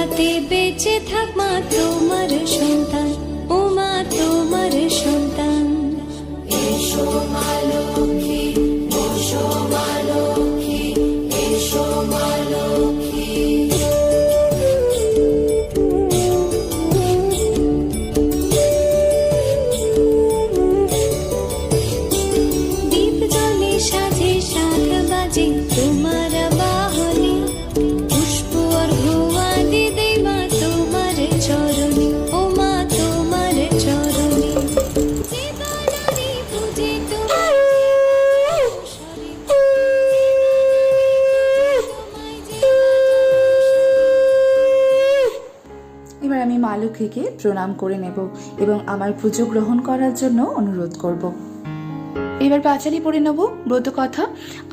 যাতে বেঁচে থাক মা তোমার সন্তান, ও মা তোমার সন্তান। এসো মা লক্ষ্মী, এসো মা লক্ষ্মী, এসো মা লক্ষ্মী। দীপ জ্বলে সাজে শাখ বাজে তোমার বাহনে, পুষ্প অর্ঘ্য আদি দেই মা তোমার চরণে, ও মা তোমার চরণে। জীবনারি পূজে তোমার এবার আমি মা লক্ষ্মীকে প্রণাম করে নেব এবং আমার পুজো গ্রহণ করার জন্য অনুরোধ করব। এবার পাঁচালি পড়ে নেব ব্রত কথা।